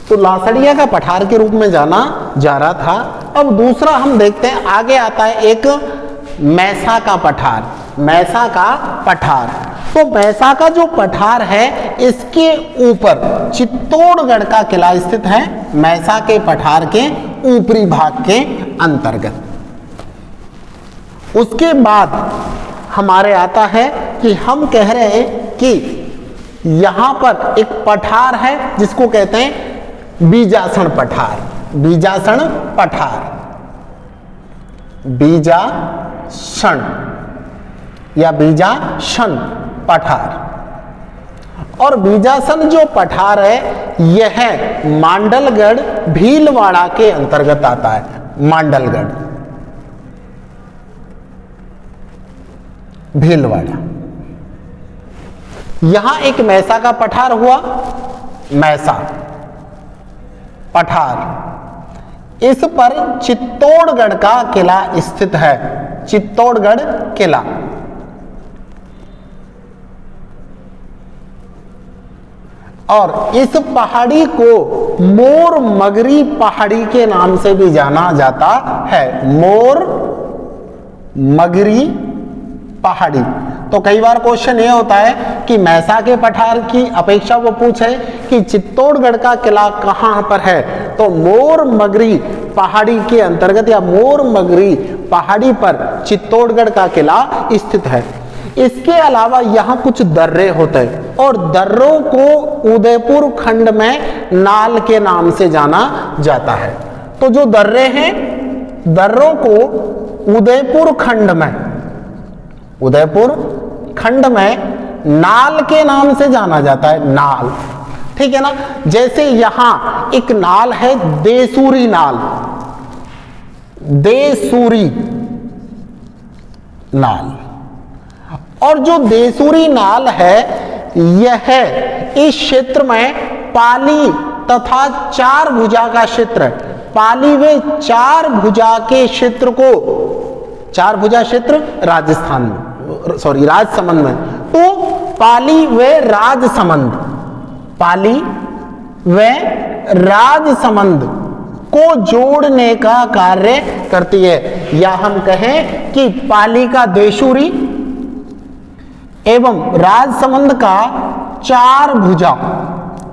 तो लासड़िया का पठार के रूप में जाना जा रहा था। अब दूसरा हम देखते हैं, आगे आता है एक मैसा का पठार। मैसा का पठार, तो मैसा का जो पठार है इसके ऊपर चित्तौड़गढ़ का किला स्थित है, मैसा के पठार के ऊपरी भाग के अंतर्गत। उसके बाद हमारे आता है कि हम कह रहे हैं कि यहां पर एक पठार है जिसको कहते हैं बीजासण पठार। बीजासण पठार, बीजासण या बीजासन पठार। और बीजासन जो पठार है यह मांडलगढ़ भीलवाड़ा के अंतर्गत आता है। मांडलगढ़ भीलवाड़ा, यहां एक मैसा का पठार हुआ, मैसा पठार। इस पर चित्तौड़गढ़ का किला स्थित है, चित्तौड़गढ़ किला। और इस पहाड़ी को मोर मगरी पहाड़ी के नाम से भी जाना जाता है, मोर मगरी पहाड़ी। तो कई बार क्वेश्चन ये होता है कि मैसा के पठार की अपेक्षा वो पूछे कि चित्तौड़गढ़ का किला कहां पर है, तो मोर मगरी पहाड़ी के अंतर्गत या मोर मगरी पहाड़ी पर चित्तौड़गढ़ का किला स्थित है। इसके अलावा यहाँ कुछ दर्रे होते हैं और दर्रों को उदयपुर खंड में नाल के नाम से जाना जाता है। तो जो दर्रे हैं, दर्रों को उदयपुर खंड में, उदयपुर खंड में नाल के नाम से जाना जाता है, नाल। ठीक है ना। जैसे यहां एक नाल है देसूरी नाल, देसूरी नाल। और जो देसूरी नाल है यह इस क्षेत्र में पाली तथा चार भुजा का क्षेत्र है। पाली व चार भुजा के क्षेत्र को, चार भुजा क्षेत्र राजस्थान में, सॉरी राजसमंद में, तो पाली व राजसमंद, पाली व राजसमंद को जोड़ने का कार्य करती है। या हम कहें कि पाली का देशूरी एवं राजसमंद का चार भुजा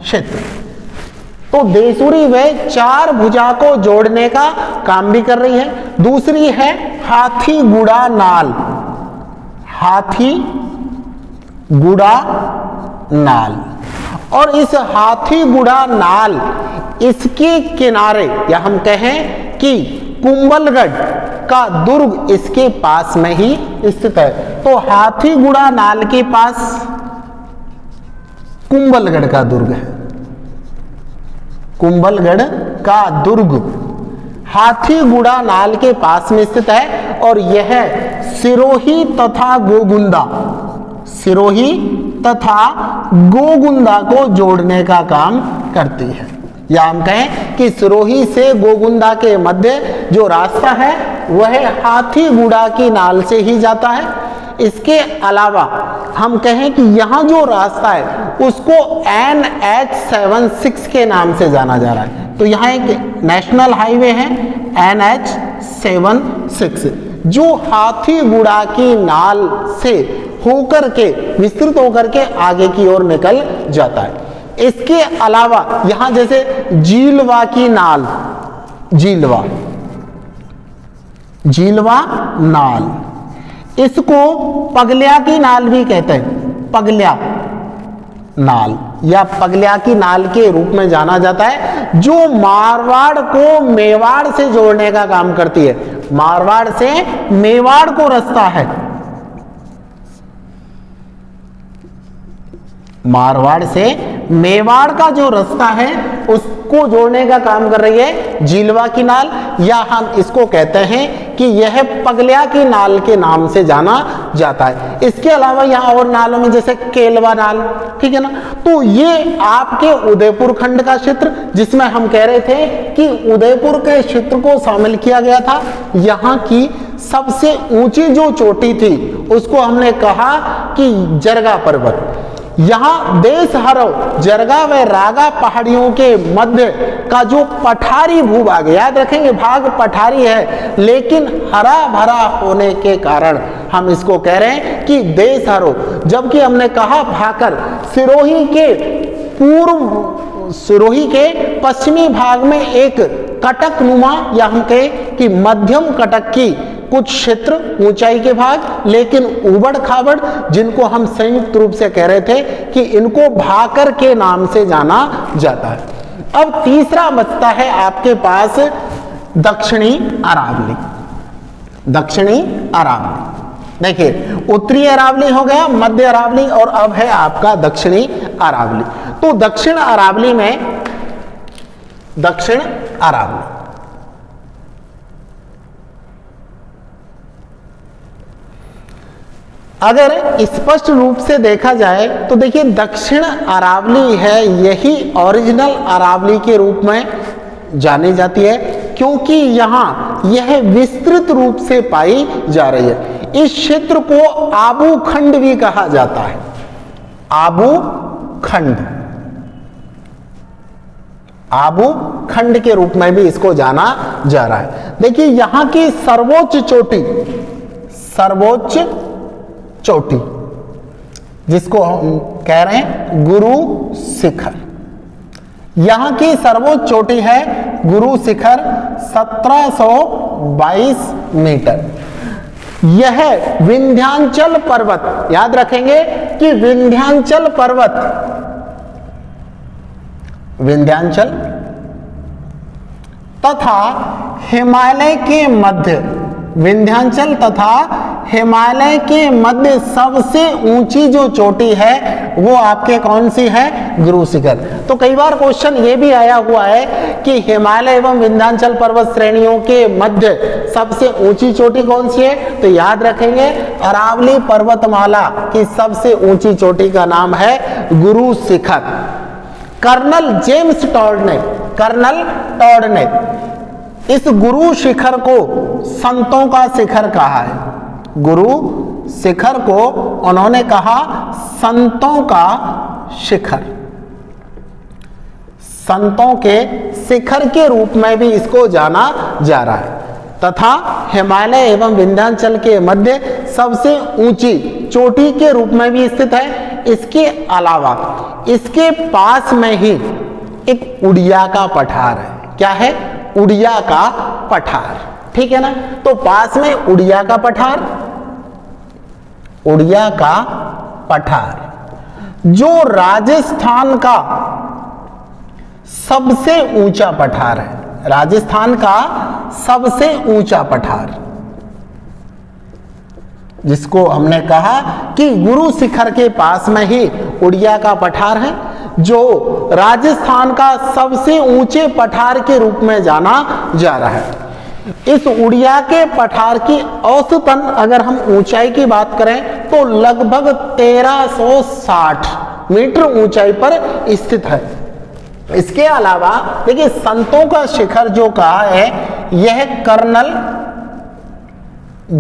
क्षेत्र, तो देसूरी व चार भुजा को जोड़ने का काम भी कर रही है। दूसरी है हाथीगुड़ा नाल, हाथीगुड़ा नाल। और इस हाथीगुड़ा नाल, इसके किनारे या हम कहें कि कुंभलगढ़ का दुर्ग इसके पास में ही स्थित है। तो हाथीगुड़ा नाल के पास कुंभलगढ़ का दुर्ग है, कुंभलगढ़ का दुर्ग हाथीगुड़ा नाल के पास में स्थित है। और यह सिरोही तथा गोगुंदा, सिरोही तथा गोगुंदा को जोड़ने का काम करती है। या हम कहें कि सिरोही से गोगुंदा के मध्य जो रास्ता है वह हाथीगुड़ा की नाल से ही जाता है। इसके अलावा हम कहें कि यहाँ जो रास्ता है उसको NH76 के नाम से जाना जा रहा है। तो यहाँ एक नेशनल हाईवे है NH76 जो हाथीगुड़ा की नाल से होकर के, विस्तृत होकर के आगे की ओर निकल जाता है। इसके अलावा यहां जैसे झीलवा की नाल, झीलवा, झीलवा नाल, इसको पगलिया की नाल भी कहते हैं, पगलिया नाल या पगलिया की नाल के रूप में जाना जाता है, जो मारवाड़ को मेवाड़ से जोड़ने का काम करती है। मारवाड़ से मेवाड़ को रास्ता है, मारवाड़ से मेवाड़ का जो रास्ता है उसको जोड़ने का काम कर रही है झीलवा की नाल, या हम इसको कहते हैं कि यह पगलिया की नाल के नाम से जाना जाता है। इसके अलावा यहाँ और नालों में जैसे केलवा नाल, ठीक है ना। तो ये आपके उदयपुर खंड का क्षेत्र, जिसमें हम कह रहे थे कि उदयपुर के क्षेत्र को शामिल किया गया था। यहाँ की सबसे ऊंची जो चोटी थी उसको हमने कहा कि जरगा पर्वत, यहाँ देशहरो जरगा व रागा पहाड़ियों के मध्य का जो पठारी भूभाग, याद रखेंगे भाग पठारी है लेकिन हरा भरा होने के कारण हम इसको कह रहे हैं कि देशहरो। जबकि हमने कहा भाकर सिरोही के पश्चिमी भाग में एक कटक नुमा या हम कहें कि मध्यम कटक की कुछ क्षेत्र ऊंचाई के भाग, लेकिन उबड़ खाबड़ जिनको हम संयुक्त रूप से कह रहे थे कि इनको भाकर के नाम से जाना जाता है। अब तीसरा बचता है आपके पास दक्षिणी अरावली। दक्षिणी अरावली देखिए, उत्तरी अरावली हो गया, मध्य अरावली और अब है आपका दक्षिणी अरावली। तो दक्षिण अरावली में दक्षिण अरावली अगर स्पष्ट रूप से देखा जाए तो देखिए दक्षिण अरावली है, यही ओरिजिनल अरावली के रूप में जानी जाती है क्योंकि यहाँ यह विस्तृत रूप से पाई जा रही है। इस क्षेत्र को आबू खंड भी कहा जाता है, आबू खंड, आबू खंड के रूप में भी इसको जाना जा रहा है। देखिए यहां की सर्वोच्च चोटी जिसको हम कह रहे हैं गुरु शिखर, यहां की सर्वोच्च चोटी है गुरु शिखर 1722 मीटर। यह विंध्याचल पर्वत, याद रखेंगे कि विंध्याचल पर्वत, विंध्याचल तथा हिमालय के मध्य, विंध्याचल तथा हिमालय के मध्य सबसे ऊंची जो चोटी है वो आपके कौन सी है, गुरु शिखर। तो कई बार क्वेश्चन ये भी आया हुआ है कि हिमालय एवं विंध्याचल पर्वत श्रेणियों के मध्य सबसे ऊंची चोटी कौन सी है, तो याद रखेंगे अरावली पर्वतमाला की सबसे ऊंची चोटी का नाम है Guru Shikhar. Colonel James Tod ने इस गुरु शिखर को संतों का शिखर कहा है। गुरु शिखर को उन्होंने कहा संतों का शिखर, संतों के शिखर के रूप में भी इसको जाना जा रहा है तथा हिमालय एवं विंध्याचल के मध्य सबसे ऊंची चोटी के रूप में भी स्थित है। इसके अलावा इसके पास में ही एक उड़िया का पठार है। क्या है, उड़िया का पठार, ठीक है ना। तो पास में उड़िया का पठार, उड़िया का पठार जो राजस्थान का सबसे ऊंचा पठार है, राजस्थान का सबसे ऊंचा पठार, जिसको हमने कहा कि गुरु शिखर के पास में ही उड़िया का पठार है जो राजस्थान का सबसे ऊंचे पठार के रूप में जाना जा रहा है। इस उड़िया के पठार की औसतन अगर हम ऊंचाई की बात करें तो लगभग 1360 मीटर ऊंचाई पर स्थित है। इसके अलावा देखिए संतों का शिखर जो कहा है यह कर्नल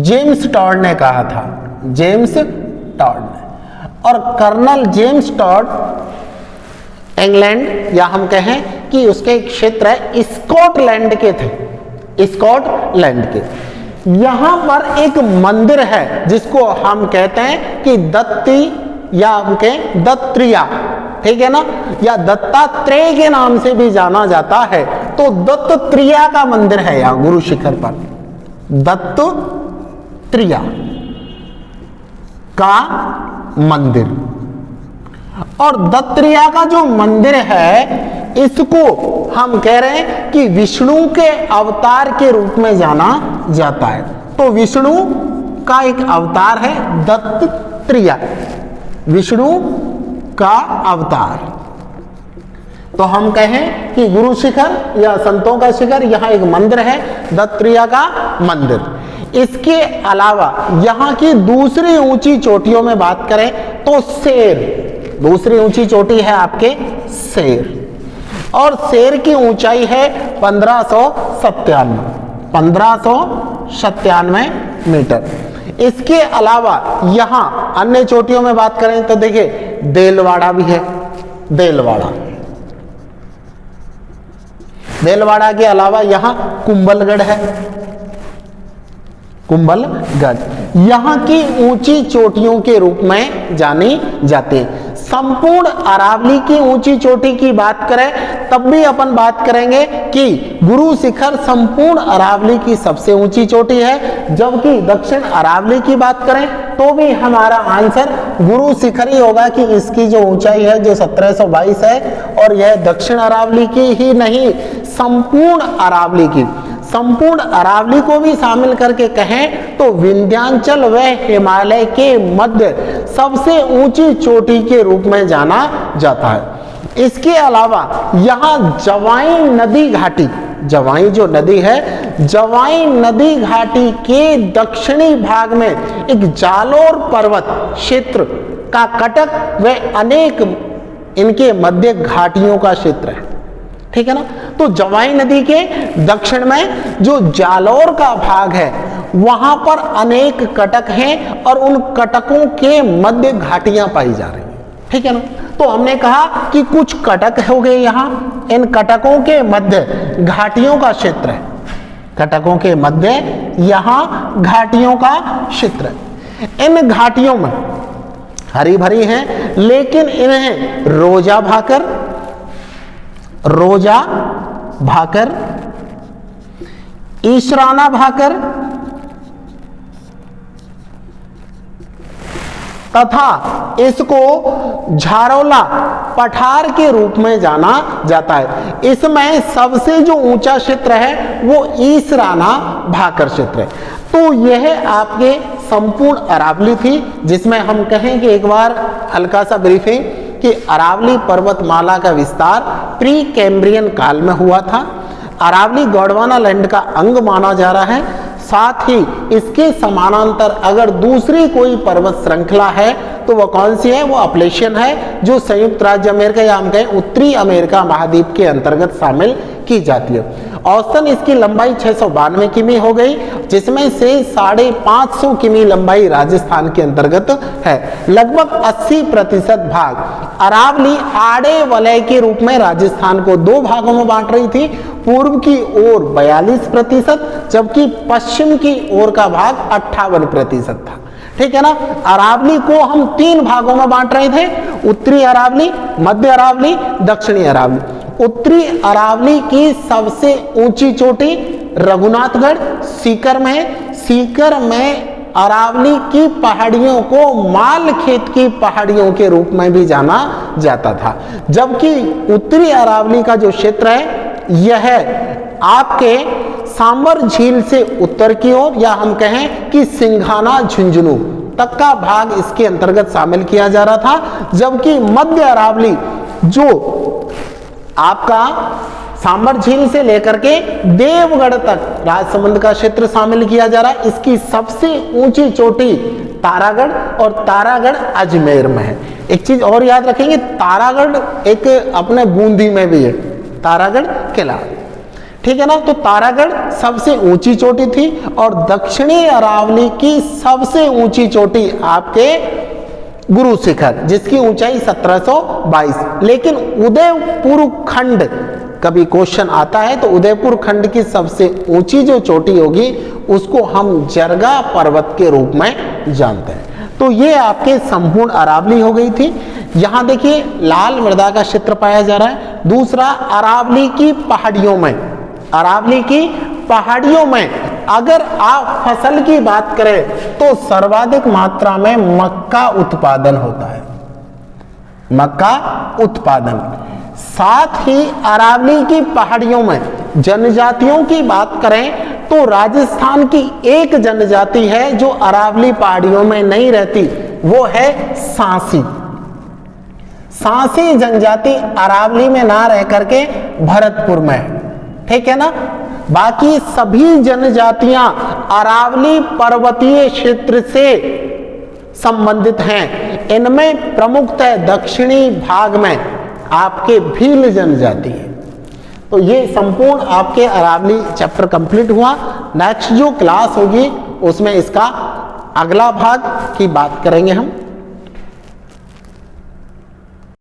जेम्स टॉड ने कहा था, जेम्स टॉड ने। और कर्नल जेम्स टॉड इंग्लैंड या हम कहें कि उसके एक क्षेत्र है स्कॉटलैंड के थे, स्कॉटलैंड के। यहां पर एक मंदिर है जिसको हम कहते हैं कि दत्ती या हम कहें दत्त्रिया, ठीक है ना, या दत्तात्रेय के नाम से भी जाना जाता है। तो दत्त्रिया का मंदिर है यहां गुरु शिखर पर, दत्त्रिया का मंदिर। और दत्त्रिया का जो मंदिर है इसको हम कह रहे हैं कि विष्णु के अवतार के रूप में जाना जाता है। तो विष्णु का एक अवतार है दत्त्रिया, विष्णु का अवतार। तो हम कहें कि गुरु शिखर या संतों का शिखर, यहां एक मंदिर है दत्त्रिया का मंदिर। इसके अलावा यहां की दूसरी ऊंची चोटियों में बात करें तो शेर, दूसरी ऊंची चोटी है आपके शेर, और शेर की ऊंचाई है 1597 मीटर। इसके अलावा यहां अन्य चोटियों में बात करें तो देखिए देलवाड़ा भी है, देलवाड़ा। देलवाड़ा के अलावा यहां कुंभलगढ़ है, कुंभलगढ़ यहां की ऊंची चोटियों के रूप में जानी जाती है। संपूर्ण अरावली की ऊंची चोटी की बात करें तब भी अपन बात करेंगे कि गुरु शिखर संपूर्ण अरावली की सबसे ऊंची चोटी है, जबकि दक्षिण अरावली की बात करें तो भी हमारा आंसर गुरु शिखर ही होगा कि इसकी जो ऊंचाई है जो 1722 है, और यह दक्षिण अरावली की ही नहीं संपूर्ण अरावली की, संपूर्ण अरावली को भी शामिल करके कहें तो विंध्याचल व हिमालय के मध्य सबसे ऊंची चोटी के रूप में जाना जाता है। इसके अलावा यहाँ जवाई नदी घाटी, जवाई जो नदी है, जवाई नदी घाटी के दक्षिणी भाग में एक जालोर पर्वत क्षेत्र का कटक व अनेक इनके मध्य घाटियों का क्षेत्र है, ठीक है ना। तो जवाई नदी के दक्षिण में जो जालोर का भाग है वहां पर अनेक कटक हैं और उन कटकों के मध्य घाटियां पाई जा रही हैं, ठीक है ना। तो हमने कहा कि कुछ कटक हो गए यहां, इन कटकों के मध्य घाटियों का क्षेत्र है, कटकों के मध्य यहां घाटियों का क्षेत्र है। इन घाटियों में हरी भरी हैं, लेकिन इन्हें रोजा भाकर, रोजा भाकर, ईशराना भाकर तथा इसको झारोला पठार के रूप में जाना जाता है। इसमें सबसे जो ऊंचा क्षेत्र है वो ईशराना भाकर क्षेत्र है। तो यह आपके संपूर्ण अरावली थी, जिसमें हम कहें कि एक बार हल्का सा ब्रीफिंग कि अरावली पर्वतमाला का विस्तार प्री कैम्ब्रियन काल में हुआ था। अरावली गोंडवाना लैंड का अंग माना जा रहा है। साथ ही इसके समानांतर अगर दूसरी कोई पर्वत श्रृंखला है तो वह कौन सी है, वो अपलेशियन है, जो संयुक्त राज्य अमेरिका या हम कहें उत्तरी अमेरिका महाद्वीप के अंतर्गत शामिल की जाती है। औसतन इसकी लंबाई 692 किमी हो गई, जिसमें से 550 किमी लंबाई राजस्थान के अंतर्गत है। लगभग 80% भाग अरावली आड़े वलय के रूप में राजस्थान को दो भागों में बांट रही थी। पूर्व की ओर 42%, जबकि पश्चिम की ओर का भाग 58% था, ठीक है ना। अरावली को हम 3 भागों में बांट रहे थे, उत्तरी अरावली, मध्य अरावली, दक्षिणी अरावली। उत्तरी अरावली की सबसे ऊंची चोटी रघुनाथगढ़ सीकर में है। सीकर में अरावली की पहाड़ियों को माल खेत की पहाड़ियों के रूप में भी जाना जाता था, जबकि उत्तरी अरावली का जो क्षेत्र है यह आपके सांबर झील से उत्तर की ओर, या हम कहें कि सिंघाना झुंझुनू तक का भाग इसके अंतर्गत शामिल किया जा रहा था, जबकि मध्य अरावली जो आपका सांबर झील से लेकर के देवगढ़ तक राजसमंद का क्षेत्र शामिल किया जा रहा है। इसकी सबसे ऊंची चोटी तारागढ़ और तारागढ़ अजमेर में है। एक चीज और याद रखेंगे, तारागढ़ एक अपने बूंदी में भी है, तारागढ़ किला, ठीक है ना। तो तारागढ़ सबसे ऊंची चोटी थी और दक्षिणी अरावली की सबसे ऊंची चोटी आपके गुरु शिखर, जिसकी ऊंचाई 1722। लेकिन उदयपुर खंड, कभी क्वेश्चन आता है तो उदयपुर खंड की सबसे ऊंची जो चोटी होगी उसको हम जरगा पर्वत के रूप में जानते हैं। तो ये आपके संपूर्ण अरावली हो गई थी। यहां देखिए लाल मृदा का क्षेत्र पाया जा रहा है। दूसरा, अरावली की पहाड़ियों में, अरावली की पहाड़ियों में अगर आप फसल की बात करें तो सर्वाधिक मात्रा में मक्का उत्पादन होता है, मक्का उत्पादन। साथ ही अरावली की पहाड़ियों में जनजातियों की बात करें तो राजस्थान की एक जनजाति है जो अरावली पहाड़ियों में नहीं रहती, वो है सांसी। सांसी जनजाति अरावली में ना रह करके भरतपुर में है, ठीक है ना। बाकी सभी जनजातियां अरावली पर्वतीय क्षेत्र से संबंधित हैं। इनमें प्रमुखतः दक्षिणी भाग में आपके भील जनजाति है। तो ये संपूर्ण आपके अरावली चैप्टर कंप्लीट हुआ। नेक्स्ट जो क्लास होगी उसमें इसका अगला भाग की बात करेंगे हम।